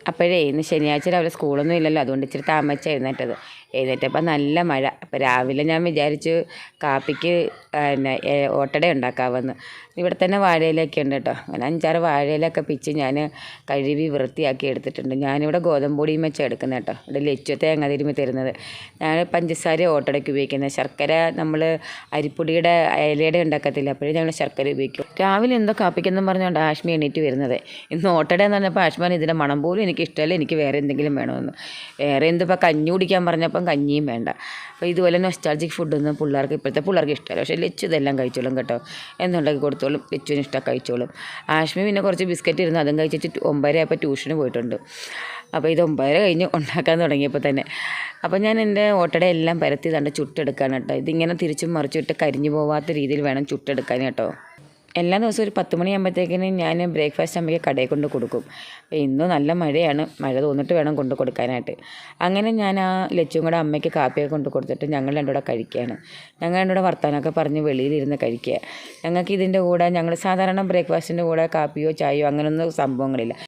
അപ്പോഴേ ഇന്ന് ശനിയാഴ്ച രാവിലെ സ്കൂളൊന്നും ഇല്ലല്ലോ, അതുകൊണ്ട് ഇച്ചിരി താമസിച്ച് എഴുന്നേറ്റപ്പോൾ നല്ല മഴ. അപ്പോൾ രാവിലെ ഞാൻ വിചാരിച്ചു കാപ്പിക്ക് പിന്നെ ഓട്ടട ഉണ്ടാക്കാമെന്ന്. ഇവിടെ തന്നെ വാഴയിലൊക്കെ ഉണ്ട് കേട്ടോ. അങ്ങനെ 5-6 വാഴയിലൊക്കെ പിച്ച് ഞാൻ കഴുകി വൃത്തിയാക്കി എടുത്തിട്ടുണ്ട്. ഞാനിവിടെ ഗോതമ്പ് പൊടിയും വെച്ച് എടുക്കുന്നത് കേട്ടോ. ഇവിടെ ലച്ചു തേങ്ങ തിരുമ്മി തരുന്നത്. ഞാൻ പഞ്ചസാര ഓട്ടടയ്ക്ക് ഉപയോഗിക്കുന്നത്. ശർക്കര നമ്മൾ അരിപ്പൊടിയുടെ ഇലയുടെ ഉണ്ടാക്കത്തില്ല, അപ്പോഴേ ഞങ്ങൾ ശർക്കര ഉപയോഗിക്കും. രാവിലെ എന്തോ കാപ്പിക്കെന്നും പറഞ്ഞുകൊണ്ട് ആഷ്മി എണീറ്റ് വരുന്നത്. ഇന്ന് ഓട്ടട എന്ന് പറഞ്ഞപ്പോൾ ആഷ്മാൻ ഇതിൻ്റെ മണം പോലും എനിക്ക് ഇഷ്ടമല്ല, എനിക്ക് വേറെ എന്തെങ്കിലും വേണമെന്ന്. വേറെ എന്തിപ്പോൾ കഞ്ഞി കുടിക്കാൻ പറഞ്ഞപ്പം കഞ്ഞിയും വേണ്ട. അപ്പോൾ ഇതുപോലെ നൊസ്റ്റാൾജിക് ഫുഡൊന്നും ഇപ്പോഴത്തെ പിള്ളേർക്ക് ഇഷ്ടമല്ല. പക്ഷേ ലച്ചു ഇതെല്ലാം കഴിച്ചോളും കേട്ടോ. എന്നുണ്ടാക്കി കൊടുത്തോളും, ലച്ചുവിന് ഇഷ്ടം കഴിച്ചോളും. ആഷ്മി പിന്നെ കുറച്ച് ബിസ്ക്കറ്റ് ഇരുന്ന് അതും കഴിച്ചിട്ട് 9 ആയപ്പോൾ ട്യൂഷന് പോയിട്ടുണ്ട്. അപ്പോൾ ഇത് 9 കഴിഞ്ഞ് ഉണ്ടാക്കാൻ തുടങ്ങിയപ്പോൾ തന്നെ. അപ്പോൾ ഞാൻ എൻ്റെ ഓട്ടടയെല്ലാം പരത്തി തണ്ട് ചുട്ടെടുക്കാൻ കേട്ടോ. ഇതിങ്ങനെ തിരിച്ചും മറിച്ചിട്ട് കരിഞ്ഞു പോവാത്ത രീതിയിൽ വേണം ചുട്ടെടുക്കാൻ കേട്ടോ. എല്ലാ ദിവസവും ഒരു 10 മണിയാകുമ്പോഴത്തേക്കിന് ഞാൻ ബ്രേക്ക്ഫാസ്റ്റ് അമ്മയ്ക്ക് കടയിൽ കൊണ്ട് കൊടുക്കും. അപ്പോൾ ഇന്നും നല്ല മഴയാണ്, മഴ തോന്നിട്ട് വേണം കൊണ്ട് കൊടുക്കാനായിട്ട്. അങ്ങനെ ഞാൻ ആ ലച്ചും കൂടെ അമ്മയ്ക്ക് കാപ്പിയൊക്കെ കൊണ്ട് കൊടുത്തിട്ട് ഞങ്ങൾ രണ്ടുകൂടെ കഴിക്കുകയാണ്. ഞങ്ങൾ രണ്ടുകൂടെ വർത്താനമൊക്കെ പറഞ്ഞ് വെളിയിലിരുന്ന് കഴിക്കുക. ഞങ്ങൾക്ക് ഇതിൻ്റെ കൂടെ ഞങ്ങൾ സാധാരണ ബ്രേക്ക്ഫാസ്റ്റിൻ്റെ കൂടെ കാപ്പിയോ ചായയോ അങ്ങനെയൊന്നും സംഭവങ്ങളില്ല.